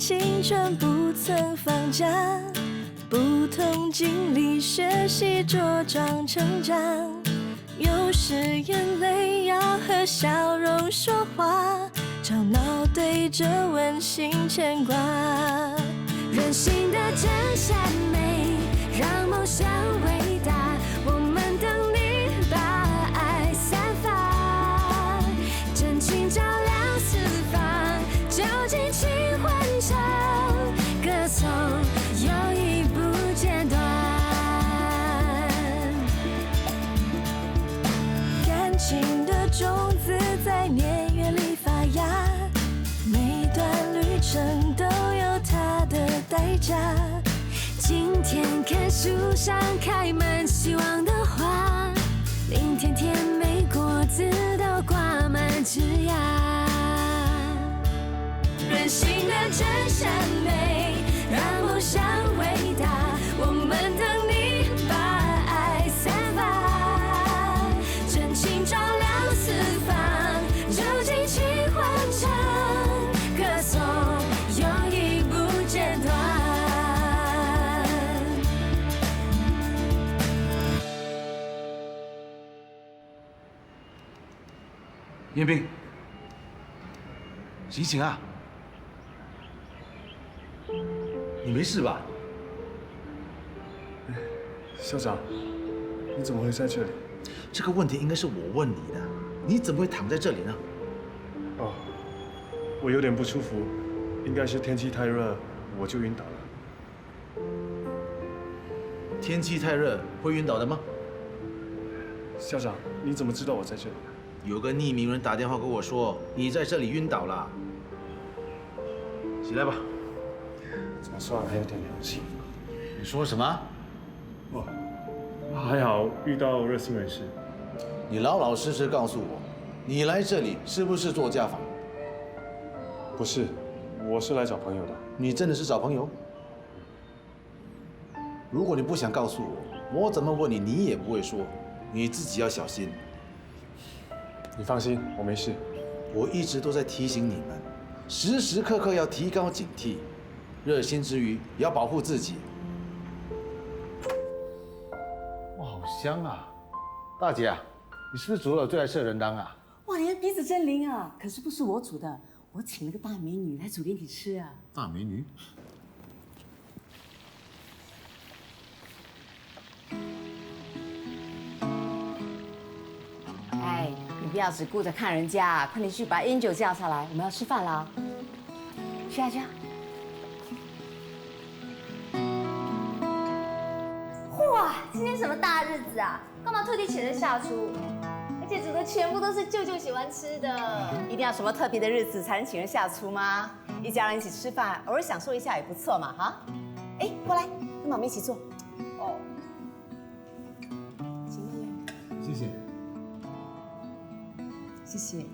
青春不曾放假，不同经历学习茁壮成长。有时眼泪要和笑容说话，吵闹对着温馨牵挂。人性的真善美，让梦想伟大。我们等你把爱散发，真情照亮四方，就尽情欢唱，歌颂友谊不间断。感情的种子在年月里发芽，每段旅程都有它的代价。今天看树上开满希望的花，明天甜美果子都挂满枝桠。人性的真善美，让梦想伟大。我们等你把爱散发，真情照亮四方，就尽情欢唱，歌颂友谊不间断。彦斌，醒醒啊！你没事吧？校长，你怎么会在这里？这个问题应该是我问你的，你怎么会躺在这里呢？哦，我有点不舒服，应该是天气太热，我就晕倒了。天气太热会晕倒的吗？校长，你怎么知道我在这里？有个匿名人打电话跟我说你在这里晕倒了。起来吧。总算还有点良心。你说什么？哦，还好遇到热心人士。你老老实实告诉我，你来这里是不是做家访？不是，我是来找朋友的。你真的是找朋友？如果你不想告诉我，我怎么问你，你也不会说。你自己要小心。你放心，我没事。我一直都在提醒你们，时时刻刻要提高警惕，热心之余也要保护自己。哇，好香啊！大姐啊，你是不是煮了最爱吃的人当啊？哇，你的鼻子真灵啊！可是不是我煮的，我请了个大美女来煮给你吃啊。大美女。哎，你不要只顾着看人家，快点去把烟酒叫上来，我们要吃饭了。去啊去啊！哇，今天什么大日子啊？干嘛特地请人下厨？而且煮的全部都是舅舅喜欢吃的。一定要什么特别的日子才能请人下厨吗？一家人一起吃饭，偶尔享受一下也不错嘛，哈。哎，过来，跟妈妈一起坐。哦，行妹妹，谢谢。谢谢。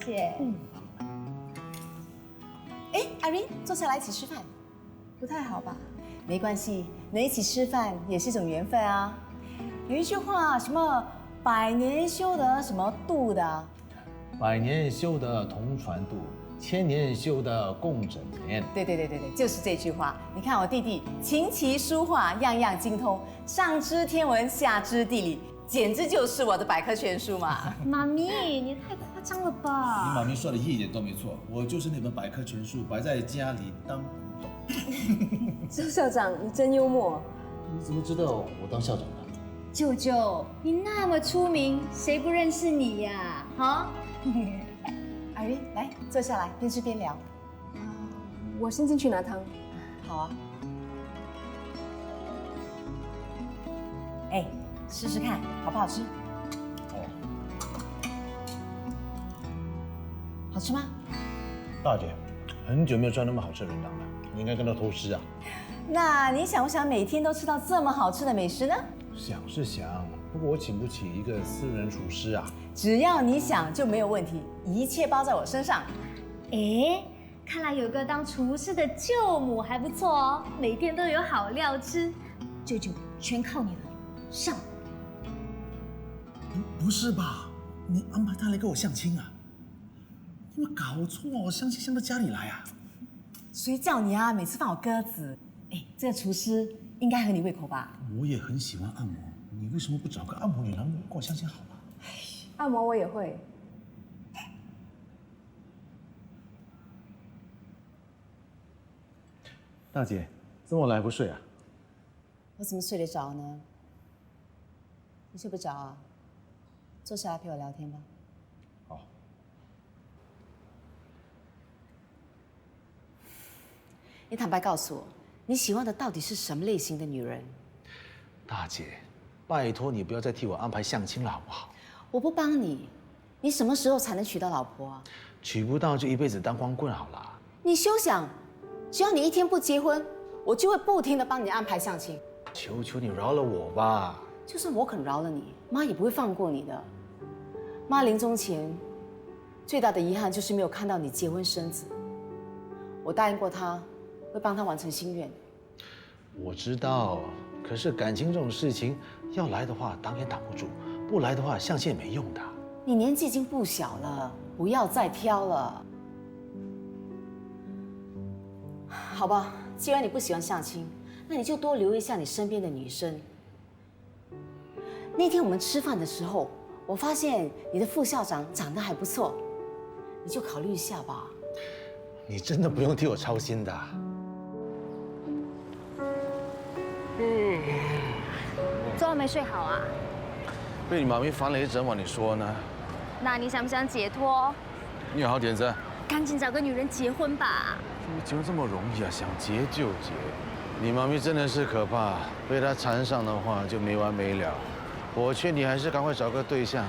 谢谢。哎，阿云，坐下来一起吃饭。不太好吧？没关系，能一起吃饭也是一种缘分啊。有一句话，什么百年修得什么度的，百年修得同船渡，千年修得共枕眠。对，就是这句话。你看我弟弟琴棋书画样样精通，上知天文下知地理，简直就是我的百科全书嘛。妈咪，你也太夸张了吧？你妈咪说的一点都没错，我就是那本百科全书摆在家里当古董。周校长，你真幽默。你怎么知道我当校长的？舅舅，你那么出名，谁不认识你呀？哈？阿云，来坐下来，边吃边聊。我先进去拿汤。好啊。哎，试试看好不好吃？好吃吗？大姐，很久没有吃到那么好吃的人当了，你应该跟他偷师啊。那你想不想每天都吃到这么好吃的美食呢？想是想，不过我请不起一个私人厨师啊。只要你想就没有问题，一切包在我身上。哎，看来有个当厨师的舅母还不错哦，每天都有好料吃。舅舅，全靠你了，上！不是吧？你安排他来跟我相亲啊？有没有搞错？相亲相到家里来啊？谁叫你啊？每次放我鸽子。哎，这个厨师应该合你胃口吧？我也很喜欢按摩，你为什么不找个按摩女郎跟我相亲好了？按摩我也会。大姐，这么晚了还不睡啊？我怎么睡得着呢？你睡不着啊？坐下来陪我聊天吧。好。你坦白告诉我，你喜欢的到底是什么类型的女人？大姐，拜托你不要再替我安排相亲了，好不好？我不帮你，你什么时候才能娶到老婆啊？娶不到就一辈子当光棍好了。你休想！只要你一天不结婚，我就会不停的帮你安排相亲。求求你饶了我吧！就算我肯饶了你，妈也不会放过你的。妈临终前最大的遗憾就是没有看到你结婚生子。我答应过她，会帮她完成心愿。我知道，可是感情这种事情，要来的话挡也挡不住，不来的话相亲也没用的。你年纪已经不小了，不要再挑了。好吧，既然你不喜欢相亲，那你就多留意一下你身边的女生。那天我们吃饭的时候，我发现你的副校长长得还不错，你就考虑一下吧。你真的不用替我操心的。昨晚没睡好啊？被你妈咪烦了一整晚，你说呢？那你想不想解脱？你有好点子？赶紧找个女人结婚吧。结婚这么容易啊？想结就结。你妈咪真的是可怕，被她缠上的话就没完没了。我劝你还是赶快找个对象，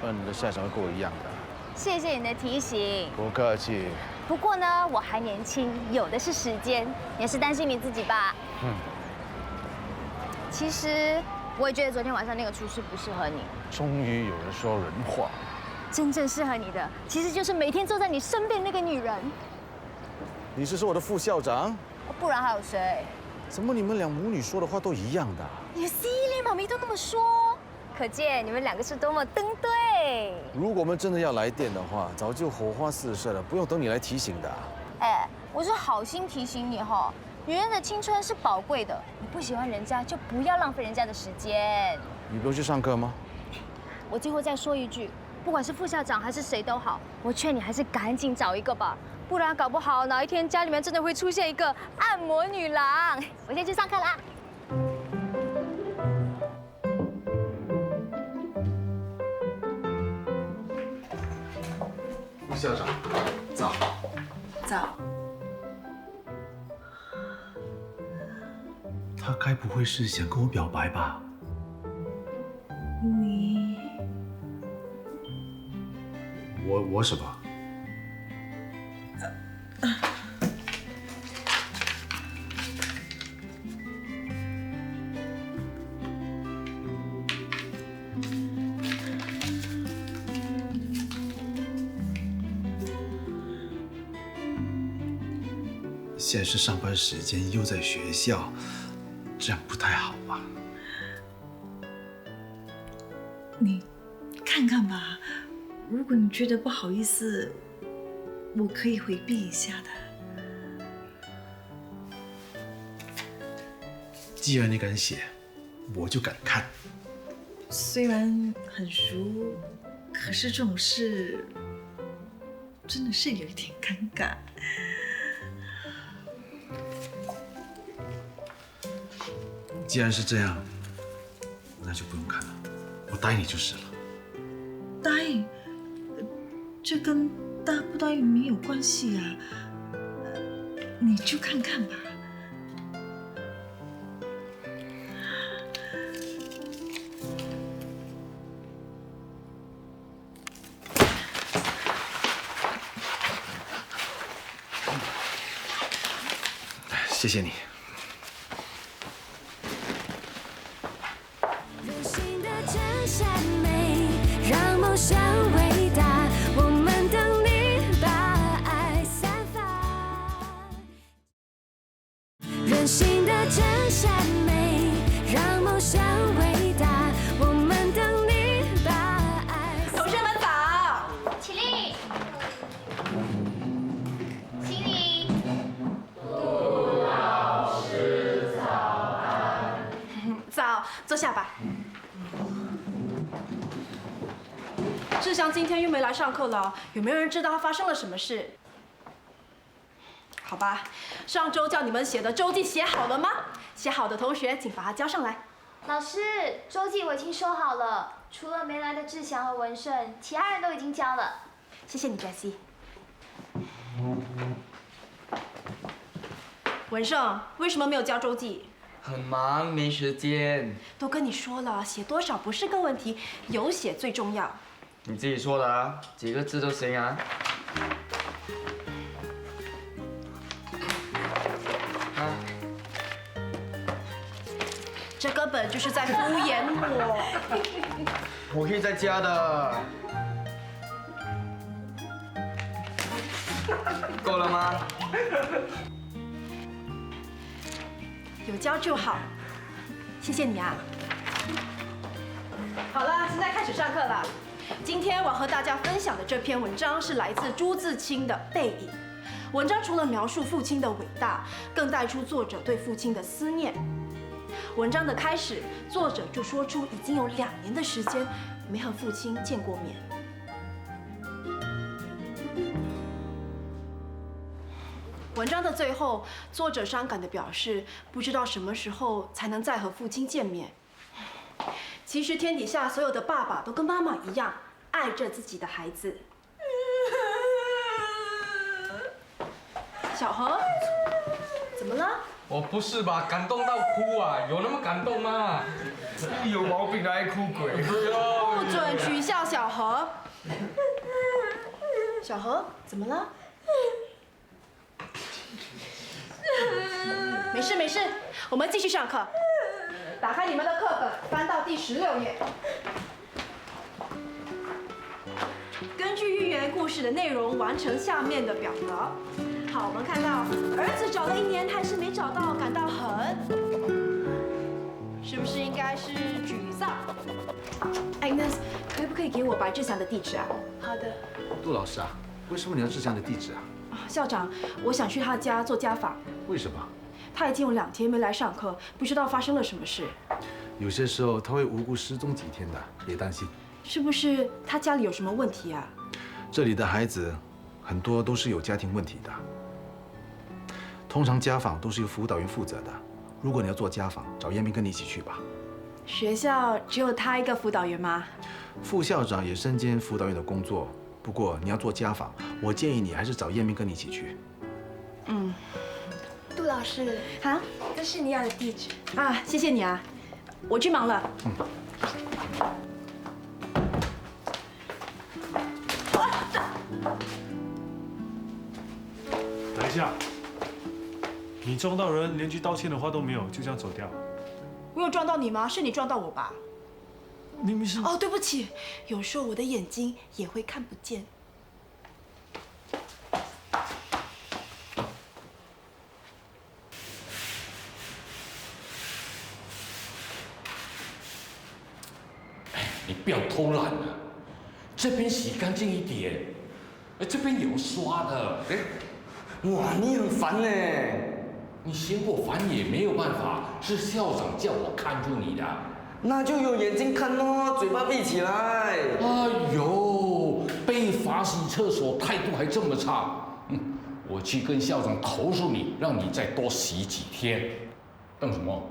不然你的下场会跟我一样的。谢谢你的提醒。不客气。不过呢，我还年轻，有的是时间，也是担心你自己吧。其实我也觉得昨天晚上那个厨师不适合你。终于有人说人话。真正适合你的，其实就是每天坐在你身边的那个女人。你是说我的副校长？不然还有谁？怎么你们俩母女说的话都一样的？你犀利，妈咪都那么说，可见你们两个是多么登对。如果我们真的要来电的话，早就火花四射了，不用等你来提醒的。哎，我是好心提醒你哈，女人的青春是宝贵的，你不喜欢人家就不要浪费人家的时间。你不用去上课吗？我最后再说一句，不管是副校长还是谁都好，我劝你还是赶紧找一个吧，不然搞不好哪一天家里面真的会出现一个按摩女郎。我先去上课啦。副校长，早。早。他该不会是想跟我表白吧？你我什么？现在是上班时间，又在学校，这样不太好吧？你看看吧，如果你觉得不好意思，我可以回避一下的。既然你敢写，我就敢看。虽然很熟，可是这种事真的是有一点尴尬。既然是这样，那就不用看了，我答应你就是了。答应？这跟答不答应没有关系啊，你就看看吧。谢谢你。人性的真善美，让梦想伟大，我们等你把爱散发。人性的真善美，让梦想伟大，我们等你把爱散发。同学们早，起立。坐下吧。志祥今天又没来上课了，有没有人知道他发生了什么事？好吧，上周叫你们写的周记写好了吗？写好的同学请把它交上来。老师，周记我已经收好了，除了没来的志祥和文胜，其他人都已经交了。谢谢你 ，Jessie。文胜，为什么没有交周记？很忙，没时间。都跟你说了，写多少不是个问题，有写最重要。你自己说的啊，几个字都行啊。这根本就是在敷衍我。我可以在家的。够了吗？有交就好，谢谢你啊。好了，现在开始上课了。今天我要和大家分享的这篇文章是来自朱自清的《背影》。文章除了描述父亲的伟大，更带出作者对父亲的思念。文章的开始，作者就说出已经有2年的时间没和父亲见过面。文章的最后，作者伤感地表示，不知道什么时候才能再和父亲见面。其实天底下所有的爸爸都跟妈妈一样，爱着自己的孩子。小何，怎么了？我不是吧？感动到哭啊？有那么感动吗？有毛病的爱哭鬼。不准取笑小何。小何，怎么了？没事没事，我们继续上课。打开你们的课本，翻到第16页。根据寓言故事的内容完成下面的表格。好，我们看到儿子找了1年还是没找到，感到很，是不是应该是沮丧？Agnes，可不可以给我白志祥的地址啊？好的。杜老师啊，为什么你要志祥的地址啊？校长，我想去他家做家访。为什么？他已经有2天没来上课，不知道发生了什么事。有些时候他会无故失踪几天的，别担心。是不是他家里有什么问题啊？这里的孩子很多都是有家庭问题的，通常家访都是由辅导员负责的。如果你要做家访，找彦斌跟你一起去吧。学校只有他一个辅导员吗？副校长也身兼辅导员的工作，不过你要做家访，我建议你还是找彦斌跟你一起去。嗯。杜老师，啊，这是你要的地址啊，谢谢你啊，我去忙了。等一下，你撞到人，连句道歉的话都没有，就这样走掉？我有撞到你吗？是你撞到我吧？明明是……哦，对不起，有时候我的眼睛也会看不见。你不要偷懒了，这边洗干净一点，这边有刷的。哇，你很烦呢。你嫌我烦也没有办法，是校长叫我看住你的。那就有眼睛看咯，嘴巴闭起来。哎呦，被罚洗厕所，态度还这么差。我去跟校长投诉你，让你再多洗几天。瞪什么？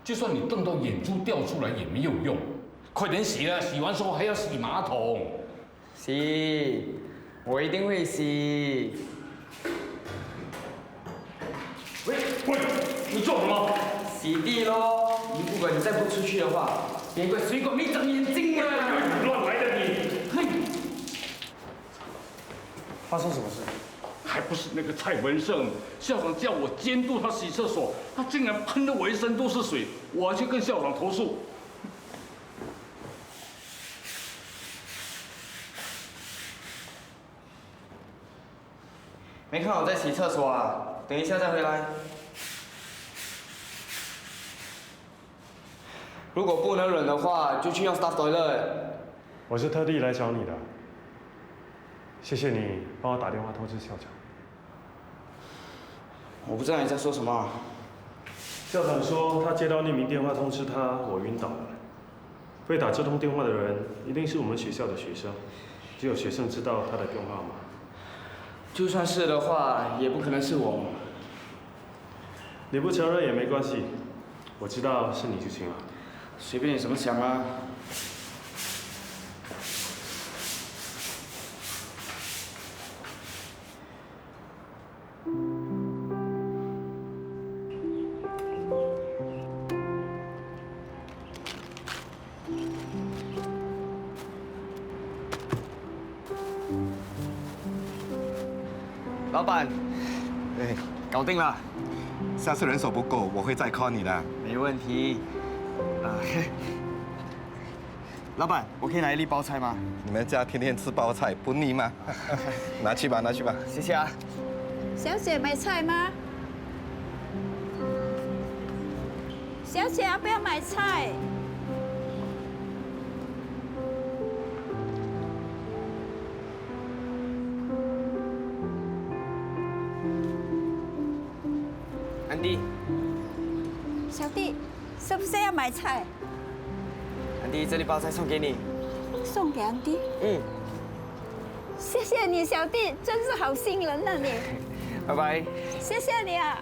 就算你瞪到眼珠掉出来也没有用。快点洗了，洗完之后还要洗马桶。洗，我一定会洗。喂，你做什么？洗地咯。如果你再不出去的话，别怪水管没长眼睛啊！乱来的你！嘿，发生什么事？还不是那个蔡文胜，校长叫我监督他洗厕所，他竟然喷得我一身都是水，我还去跟校长投诉。没看我在洗厕所啊？等一下再回来。如果不能忍的话，就去用 staff toilet。我是特地来找你的，谢谢你帮我打电话通知校长。我不知道你在说什么。校长说他接到匿名电话通知他我晕倒了。会打这通电话的人一定是我们学校的学生，只有学生知道他的电话号码。就算是的话，也不可能是我。你不承认也没关系，我知道是你就行了。随便你怎么想啊。老板，哎，搞定了，下次人手不够，我会再 call 你的。没问题。老板，我可以拿1粒包菜吗？你们家天天吃包菜，不腻吗？拿去吧，拿去吧。谢谢啊。小姐买菜吗？小姐要不要买菜？安迪，小弟，是不是要买菜？安迪，这粒包菜送给你。送给安迪。嗯。谢谢你，小弟，真是好心人啊你。拜拜。谢谢你啊。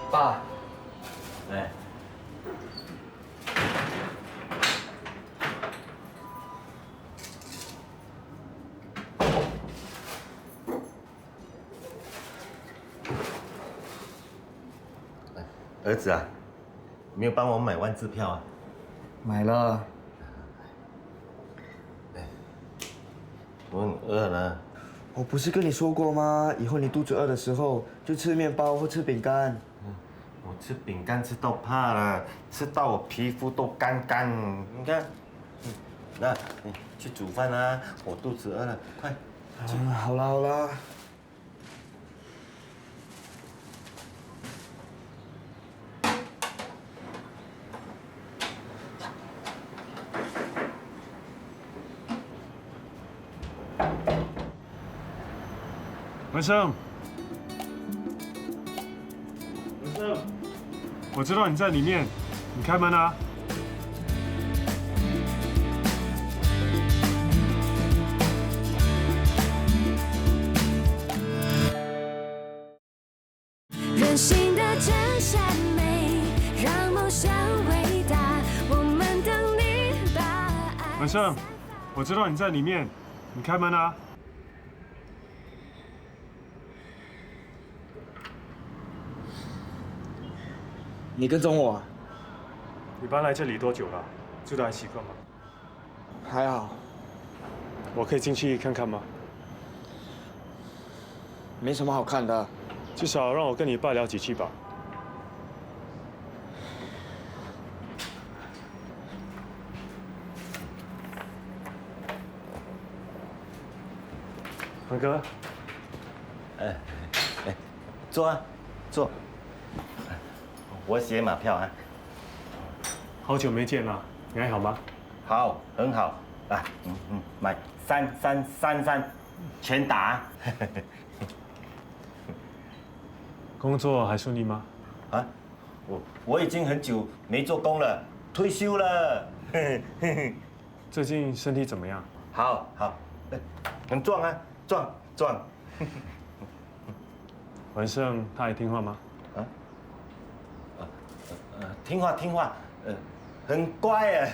爸，哎，儿子啊，没有帮我买万字票啊？买了。我很饿了。我不是跟你说过吗？以后你肚子饿的时候就吃面包或吃饼干。我吃饼干吃到怕了，吃到我皮肤都干干。你看，那你去煮饭啊，我肚子饿了，快。好啦好啦。文生，文生，我知道你在里面，你开门啊！任性的真善美，让梦想伟大。我们等你把爱。文生，我知道你在里面，你开门啊！你跟踪我？你搬来这里多久了？住得还习惯吗？还好。我可以进去看看吗？没什么好看的。至少让我跟你爸聊几句吧。恒哥，坐啊，坐。我写马票啊。好久没见了，你还好吗？好，很好啊，买333全打。工作还顺利吗？啊，我已经很久没做工了，退休了。最近身体怎么样？好，很壮啊，壮。文胜他还听话吗？听话，很乖啊。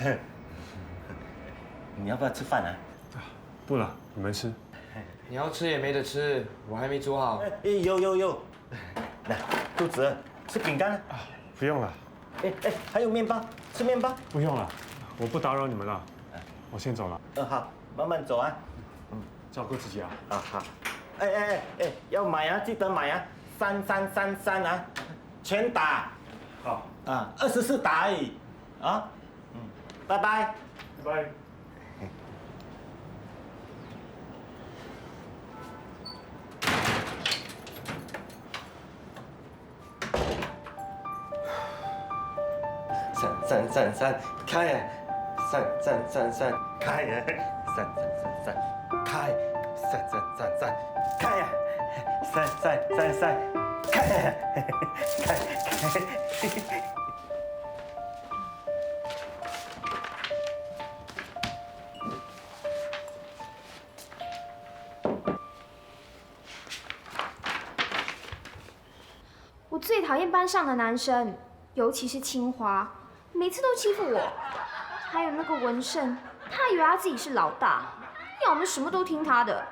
你要不要吃饭啊？不了，你们吃。你要吃也没得吃，我还没煮好。有，来，肚子饿，吃饼干啊。不用了。还有面包，吃面包。不用了，我不打扰你们了，我先走了。好，慢慢走啊。照顾自己啊。好。要买啊，记得买啊，3333啊，全打。好。24打而已，啊。拜拜。拜拜。闪，开呀！闪，开呀！闪，开！闪，开呀！闪，开呀！开！我最讨厌班上的男生，尤其是清华，每次都欺负我。还有那个文胜，他以为他自己是老大，要我们什么都听他的。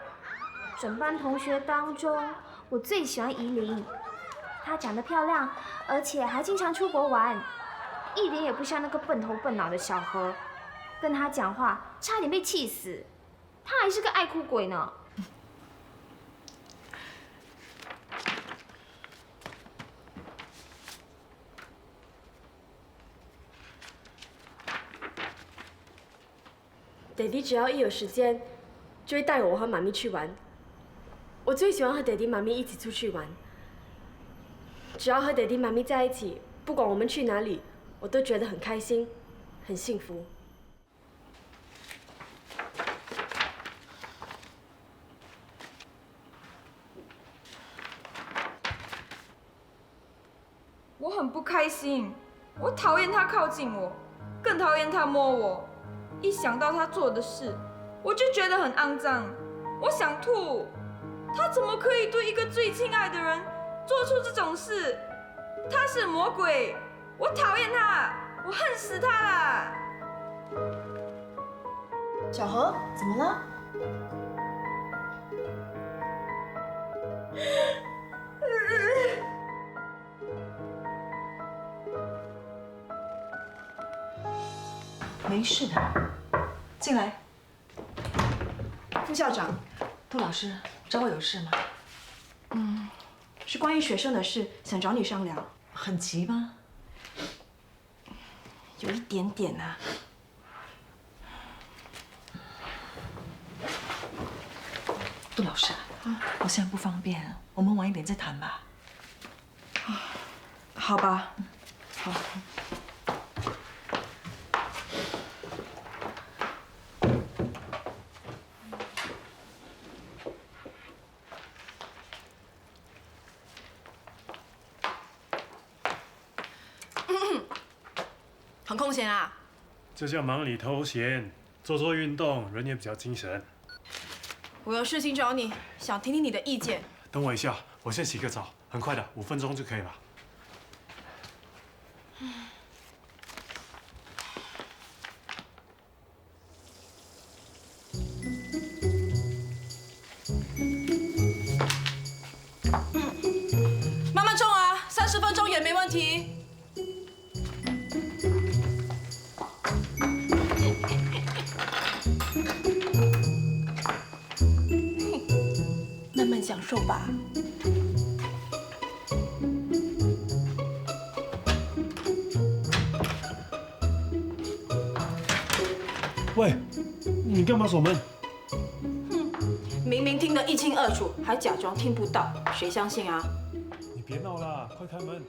整班同学当中，我最喜欢怡琳，她长得漂亮，而且还经常出国玩，一点也不像那个笨头笨脑的小何。跟他讲话，差点被气死。他还是个爱哭鬼呢。爹地只要一有时间，就会带我和妈咪去玩。我最喜欢和爹地妈咪一起出去玩。只要和爹地妈咪在一起，不管我们去哪里，我都觉得很开心，很幸福。我很不开心，我讨厌他靠近我，更讨厌他摸我。一想到他做的事，我就觉得很肮脏，我想吐。他怎么可以对一个最亲爱的人做出这种事？他是魔鬼，我讨厌他，我恨死他啦！小何，怎么了？没事的，进来。副校长，杜老师找我有事吗？是关于学生的事，想找你商量。很急吗？有一点点啊。杜老师，我现在不方便，我们晚一点再谈吧。好吧，好。很空闲啊？这叫忙里偷闲，做运动，人也比较精神。我有事情找你，想听听你的意见。等我一下，我先洗个澡，很快的，5分钟就可以了。慢慢冲啊，30分钟也没问题。慢慢享受吧。喂，你干嘛锁门？明明听得一清二楚，还假装听不到，谁相信啊？你别闹了，快开门。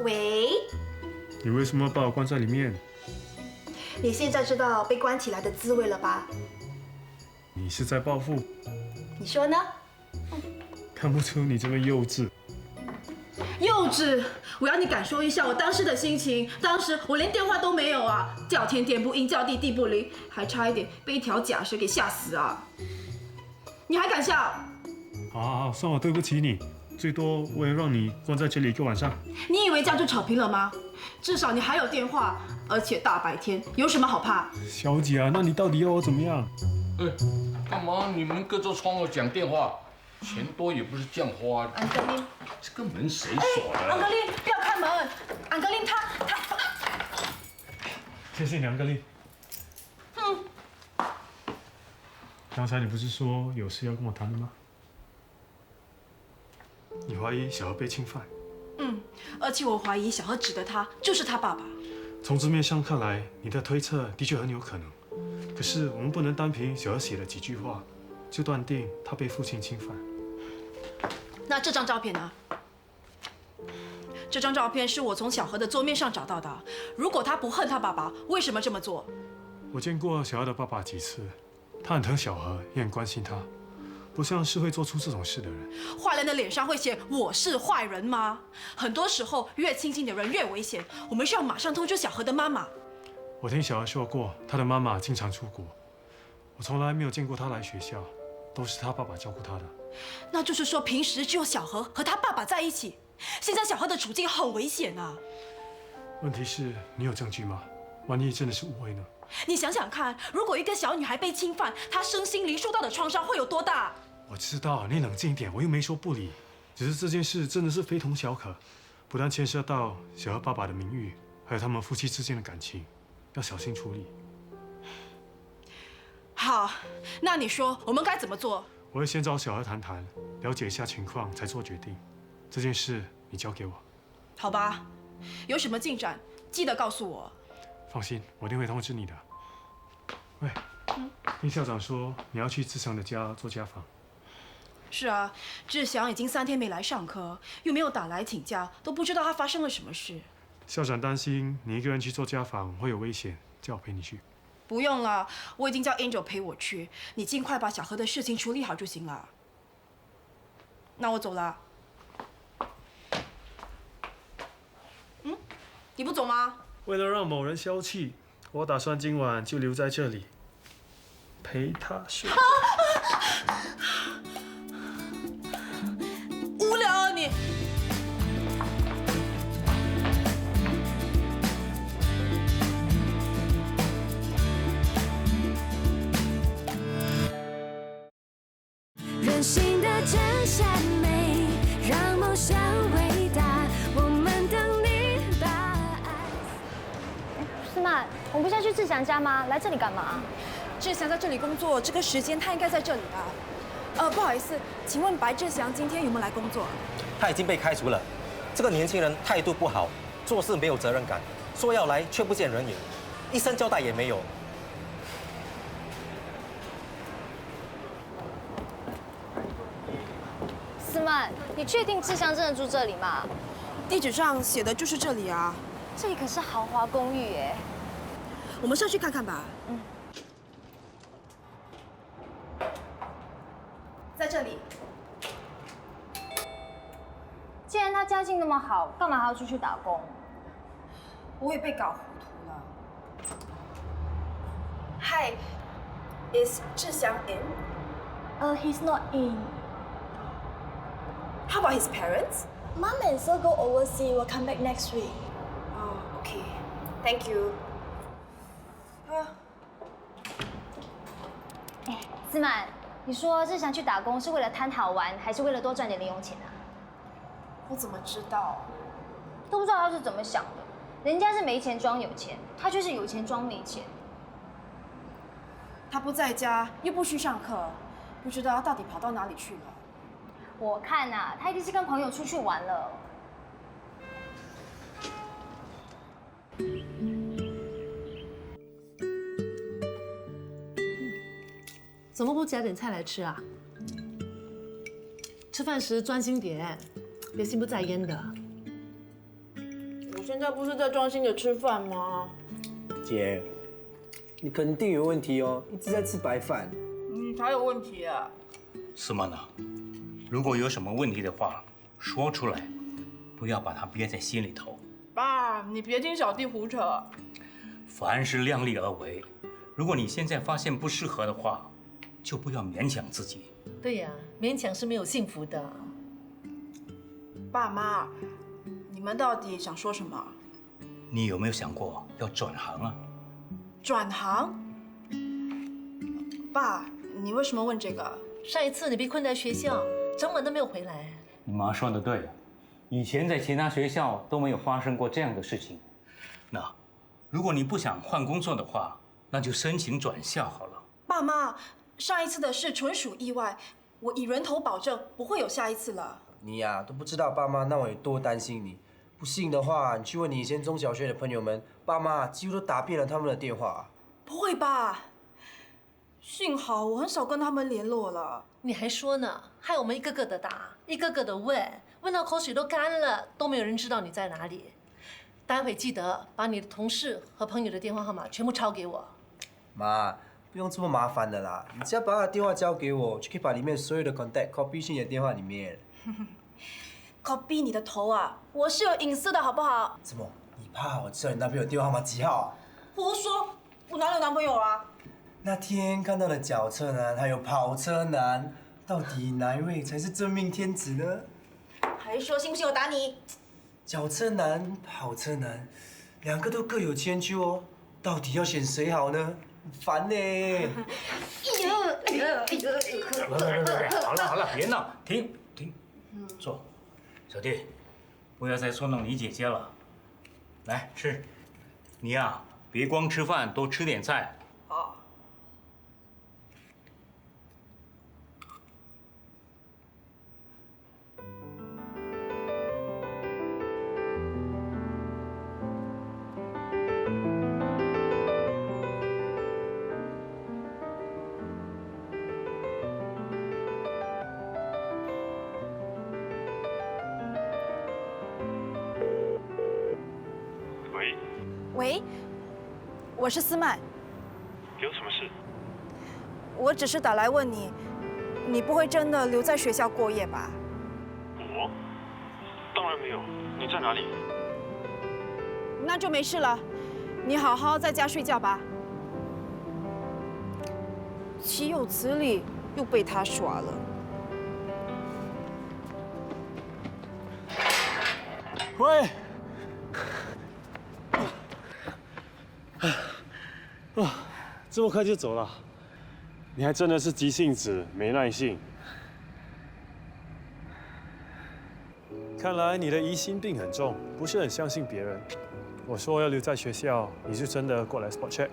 喂？你为什么把我关在里面？你现在知道被关起来的滋味了吧？你是在报复？你说呢？看不出你这么幼稚。幼稚！我要你感受一下我当时的心情。当时我连电话都没有啊，叫天天不应，叫地地不灵，还差一点被一条假蛇给吓死啊！你还敢笑？好，算我对不起你，最多我也让你关在这里1个晚上。你以为这样就吵平了吗？至少你还有电话，而且大白天，有什么好怕？小姐啊，那你到底要我怎么样？干嘛你们隔着窗户讲电话？钱多也不是这样花。安格丽，这个门谁锁的？安格丽，不要开门！安格丽，他。谢谢2个力。哼，刚才你不是说有事要跟我谈的吗？你怀疑小何被侵犯？而且我怀疑小何指的他就是他爸爸。从字面上看来，你的推测的确很有可能。可是我们不能单凭小何写的几句话，就断定他被父亲侵犯。那这张照片呢？这张照片是我从小何的桌面上找到的。如果他不恨他爸爸，为什么这么做？我见过小何的爸爸几次，他很疼小何，也很关心他，不像是会做出这种事的人。坏人的脸上会写我是坏人吗？很多时候越亲近的人越危险，我们需要马上通知小何的妈妈。我听小何说过，他的妈妈经常出国，我从来没有见过他来学校，都是他爸爸照顾他的。那就是说，平时只有小何和他爸爸在一起。现在小何的处境很危险啊！问题是，你有证据吗？万一真的是误会呢？你想想看，如果一个小女孩被侵犯，她身心灵受到的创伤会有多大？我知道，你冷静一点，我又没说不理。只是这件事真的是非同小可，不但牵涉到小何爸爸的名誉，还有他们夫妻之间的感情，要小心处理。好，那你说我们该怎么做？我会先找小何谈谈，了解一下情况，才做决定。这件事你交给我。好吧，有什么进展记得告诉我。放心，我一定会通知你的。喂，听校长说你要去志祥的家做家访。是啊，志祥已经3天没来上课，又没有打来请假，都不知道他发生了什么事。校长担心你一个人去做家访会有危险，叫我陪你去。不用了，我已经叫 Angel 陪我去，你尽快把小何的事情处理好就行了。那我走了。你不走吗？为了让某人消气，我打算今晚就留在这里，陪他睡。无聊啊你！人性的真善美，让梦想伟大。我们等你把爱。思曼，我们不是要去志祥家吗？来这里干嘛？志祥在这里工作，这个时间他应该在这里的。不好意思，请问白志祥今天有没有来工作？他已经被开除了。这个年轻人态度不好，做事没有责任感，说要来却不见人影，一声交代也没有。思曼，你确定志祥真的住这里吗？地址上写的就是这里啊。这里可是豪华公寓耶。我们上去看看吧。在这里。既然他家境那么好，干嘛还要出去打工？我也被搞糊涂了。Hi, is 志祥 in? He's not in. How about his parents? Mom and Sir go overseas. Will come back next week. Oh, okay. Thank you. 思曼，你说志祥去打工是为了贪好玩，还是为了多赚点零用钱啊？我怎么知道？都不知道他是怎么想的。人家是没钱装有钱，他却是有钱装没钱。他不在家，又不去上课，不知道到底跑到哪里去了。我看啊，他一定是跟朋友出去玩了。怎么不夹点菜来吃啊？吃饭时专心点，别心不在焉的。我现在不是在专心的吃饭吗？姐，你肯定有问题哦，一直在吃白饭。你才有问题啊！思曼啊，如果有什么问题的话，说出来，不要把它憋在心里头。爸，你别听小弟胡扯。凡事量力而为。如果你现在发现不适合的话，就不要勉强自己。对呀，勉强是没有幸福的。爸妈，你们到底想说什么？你有没有想过要转行啊？转行？爸，你为什么问这个？上一次你被困在学校，整晚都没有回来。你妈说的对，以前在其他学校都没有发生过这样的事情。那如果你不想换工作的话，那就申请转校好了。爸妈，上一次的事纯属意外，我以人头保证不会有下一次了。你呀、都不知道爸妈那晚有多担心你。不信的话，你去问你以前中小学的朋友们，爸妈几乎都打遍了他们的电话。不会吧？幸好我很少跟他们联络了。你还说呢，害我们一个个的打，一个个的问，问到口水都干了，都没有人知道你在哪里。待会记得把你的同事和朋友的电话号码全部抄给我。妈，不用这么麻烦的啦，你只要把他的电话交给我，就可以把里面所有的 contact copy 进你的电话里面。copy 你的头啊！我是有隐私的好不好？怎么？你怕我知道你男朋友电话号码几号啊？胡说！我哪有男朋友啊？那天看到了脚车男还有跑车男，到底哪一位才是真命天子呢？还说信不信我打你？脚车男、跑车男，两个都各有千秋哦，到底要选谁好呢？烦呢！好了，别闹，停，坐。小弟，不要再捉弄你姐姐了。来吃，你呀，别光吃饭，多吃点菜。好。喂，我是思曼。有什么事？我只是打来问你，你不会真的留在学校过夜吧？我？当然没有。你在哪里？那就没事了，你好好在家睡觉吧。岂有此理，又被他耍了。喂。这么快就走了？你还真的是急性子，没耐性。看来你的疑心病很重，不是很相信别人。我说要留在学校，你就真的过来 spot check。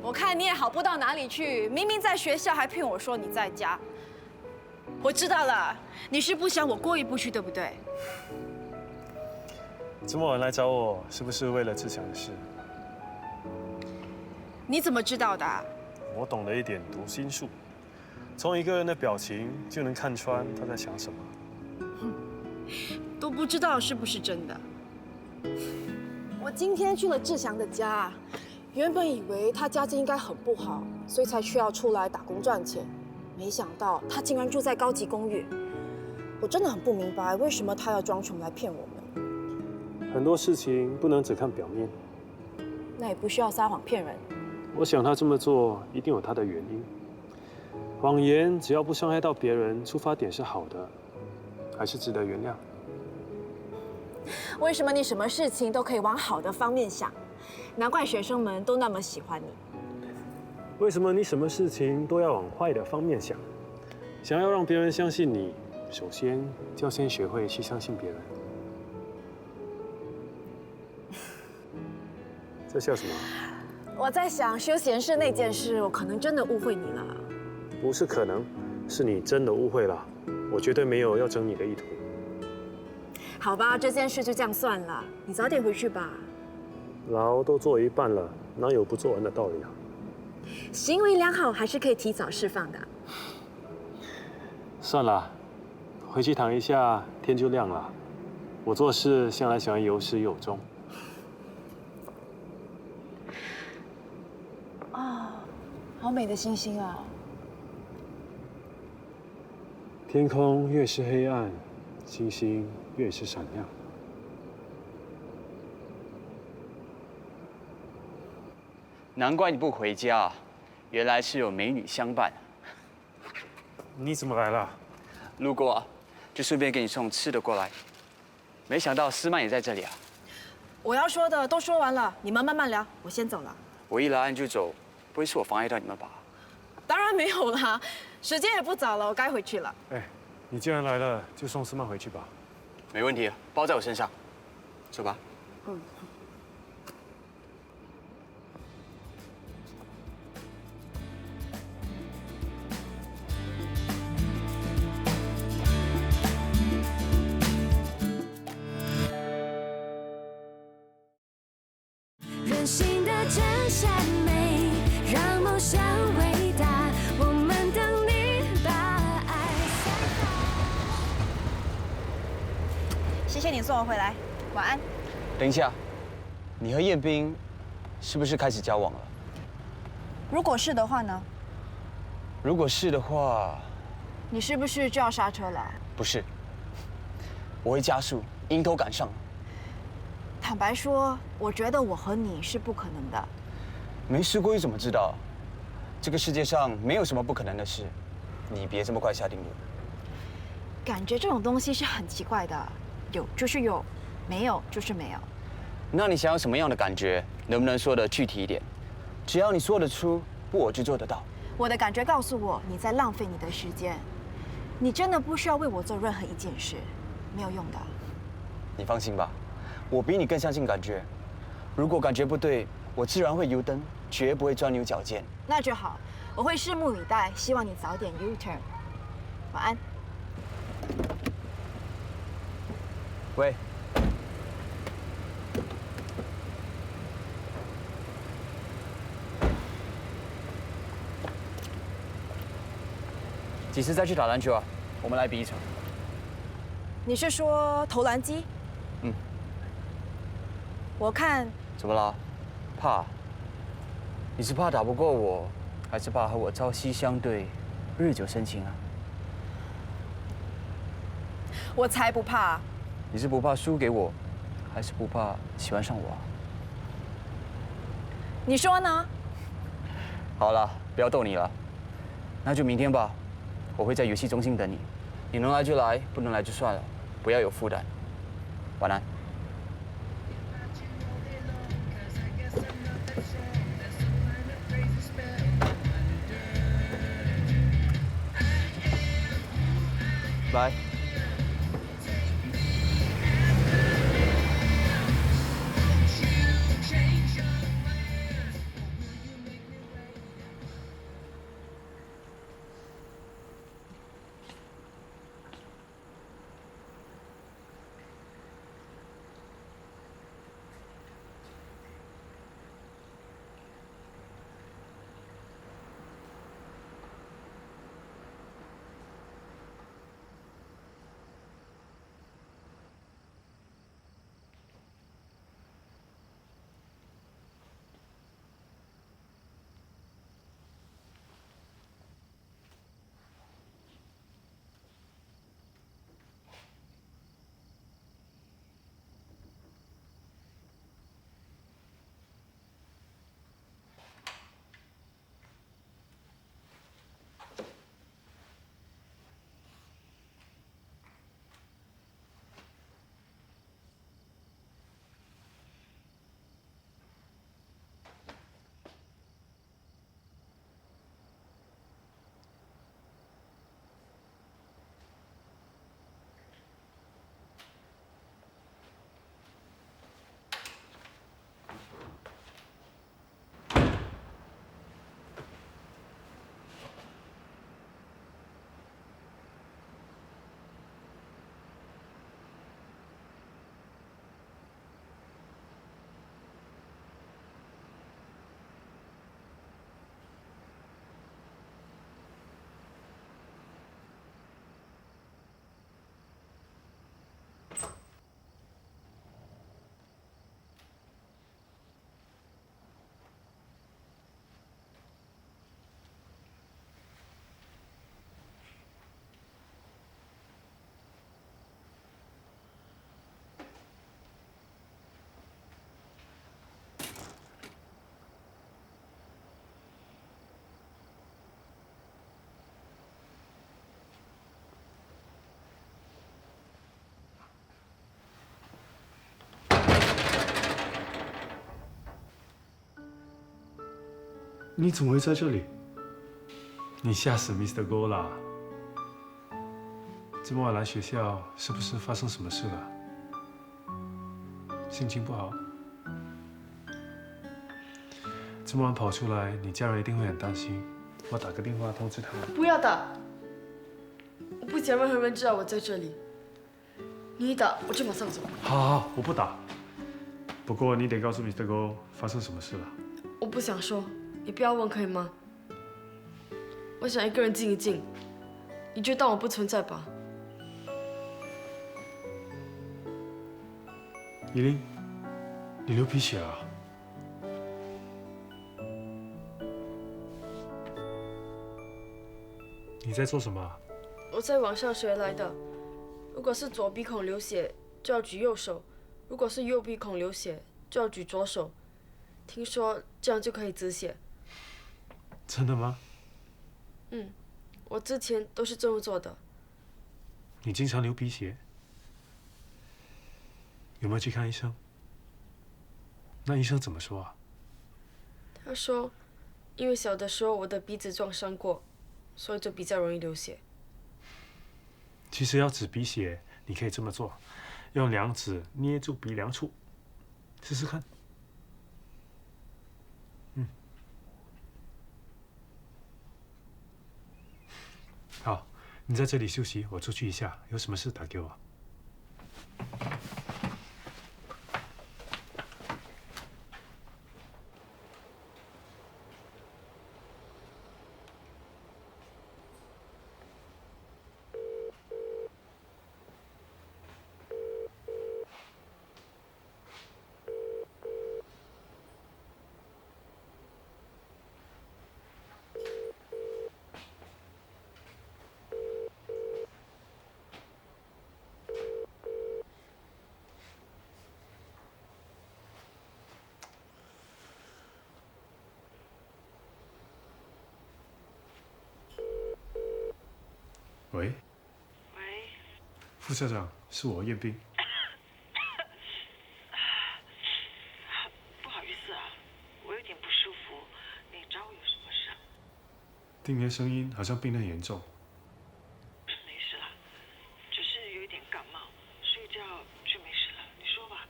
我看你也好不到哪里去，明明在学校还骗我说你在家。我知道了，你是不想我过意不去，对不对？这么晚来找我，是不是为了志强的事？你怎么知道的？我懂了一点读心术，从一个人的表情就能看穿他在想什么。都不知道是不是真的。我今天去了志祥的家，原本以为他家境应该很不好，所以才需要出来打工赚钱，没想到他竟然住在高级公寓。我真的很不明白，为什么他要装穷来骗我们。很多事情不能只看表面。那也不需要撒谎骗人。我想他这么做一定有他的原因。谎言只要不伤害到别人，出发点是好的，还是值得原谅。为什么你什么事情都可以往好的方面想？难怪学生们都那么喜欢你。为什么你什么事情都要往坏的方面想？想要让别人相信你，首先就要先学会去相信别人。在笑什么？我在想休闲室那件事，我可能真的误会你了。不是可能，是你真的误会了。我绝对没有要整你的意图。好吧，这件事就这样算了，你早点回去吧。牢都做一半了，哪有不做完的道理啊？行为良好还是可以提早释放的。算了，回去躺一下，天就亮了。我做事向来喜欢有始有终。好美的星星啊！天空越是黑暗，星星越是闪亮。难怪你不回家，原来是有美女相伴。你怎么来了？路过，就顺便给你送吃的过来。没想到思曼也在这里啊！我要说的都说完了，你们慢慢聊，我先走了。我一来就走，不会是我妨碍到你们吧？当然没有啦，时间也不早了，我该回去了。哎，你既然来了，就送思曼回去吧。没问题，包在我身上。走吧。嗯。专心的真善美，让梦想伟大。我们等你把爱散发。谢谢你送我回来，晚安。等一下，你和彦斌是不是开始交往了？如果是的话呢？如果是的话，你是不是就要刹车了？不是，我会加速，迎头赶上。坦白说，我觉得我和你是不可能的。没试过又怎么知道？这个世界上没有什么不可能的事，你别这么快下定论。感觉这种东西是很奇怪的，有就是有，没有就是没有。那你想要什么样的感觉？能不能说得具体一点？只要你说得出，我就做得到。我的感觉告诉我你在浪费你的时间，你真的不需要为我做任何一件事，没有用的。你放心吧，我比你更相信感觉。如果感觉不对，我自然会油灯，绝不会钻牛角尖。那就好，我会拭目以待，希望你早点 U-turn。晚安。喂。几时再去打篮球啊？我们来比一场。你是说投篮机？嗯。我看。怎么了？怕？你是怕打不过我，还是怕和我朝夕相对，日久生情啊？我才不怕。你是不怕输给我，还是不怕喜欢上我啊？你说呢？好了，不要逗你了，那就明天吧。我会在游戏中心等你，你能来就来，不能来就算了，不要有负担。晚安。来。你怎么会在这里？你吓死 Mr. Go 啦！这么晚来学校，是不是发生什么事了？心情不好？这么晚跑出来，你家人一定会很担心。我打个电话通知他们。不要打！我不想让任何人知道我在这里。你一打，我就马上走。好，我不打。不过你得告诉Mr. Go 发生什么事了。我不想说，你不要问可以吗？我想一个人静一静，你就当我不存在吧。依琳，你流鼻血了。你在做什么？我在网上学来的，如果是左鼻孔流血，就要举右手；如果是右鼻孔流血，就要举左手。听说这样就可以止血。真的吗？嗯，我之前都是这么做的。你经常流鼻血，有没有去看医生？那医生怎么说啊？他说，因为小的时候我的鼻子撞伤过，所以就比较容易流血。其实要止鼻血，你可以这么做，用2指捏住鼻梁处，试试看。好，你在这里休息，我出去一下，有什么事打给我。喂。喂。副校长，是我彦斌。不好意思啊，我有点不舒服，你找我有什么事啊？听你的声音好像病得很严重。没事啦，只是有一点感冒，睡觉就没事了。你说吧。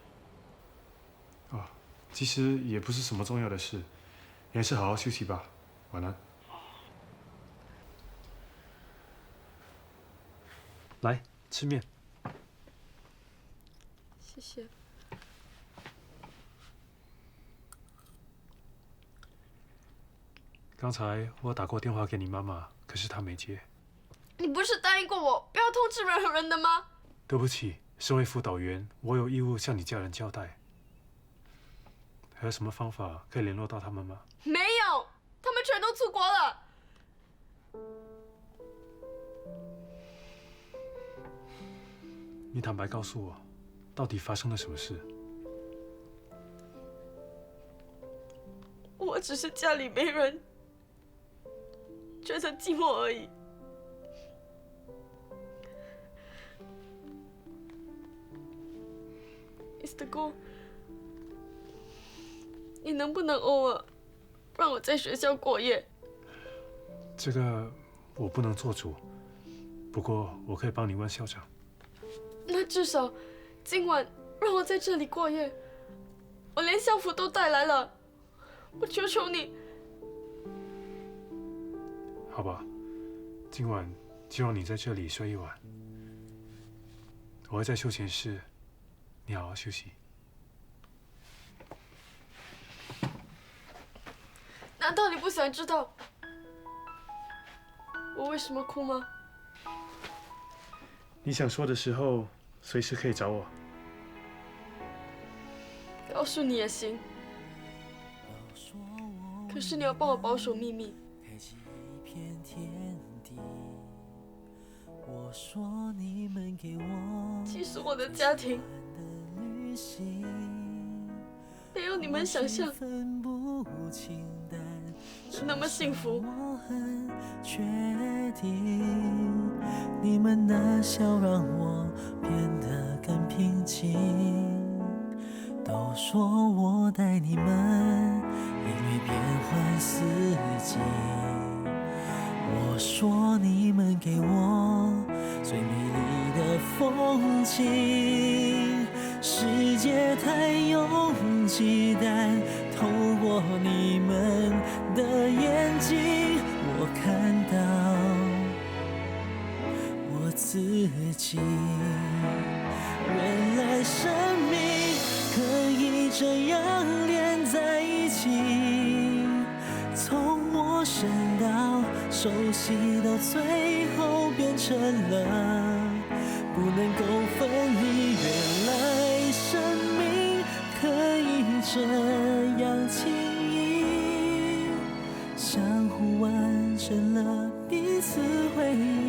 哦，其实也不是什么重要的事，你还是好好休息吧。晚安。来吃面。谢谢。刚才我打过电话给你妈妈，可是她没接。你不是答应过我不要通知任何人的吗？对不起，身为辅导员，我有义务向你家人交代。还有什么方法可以联络到他们吗？没有，他们全都出国了。你坦白告诉我，到底发生了什么事？我只是家里没人，觉得寂寞而已。Mr. Go， 你能不能偶尔让我在学校过夜？这个我不能做主，不过我可以帮你问校长。那至少今晚让我在这里过夜，我连校服都带来了，我求求你。好吧，今晚就让你在这里睡一晚，我会在休闲室，你好好休息。难道你不想知道我为什么哭吗？你想说的时候，随时可以找我。告诉你也行，可是你要帮我保守秘密。其实我的家庭没有你们想象那么幸福。确定你们的笑让我变得更平静。都说我带你们因为变换四季，我说你们给我最美丽的风景。世界太拥挤，但透过你们的眼睛，我看到我自己。原来生命可以这熟悉到最后变成了不能够分离。原来生命可以这样轻易，相互完成了彼此回忆。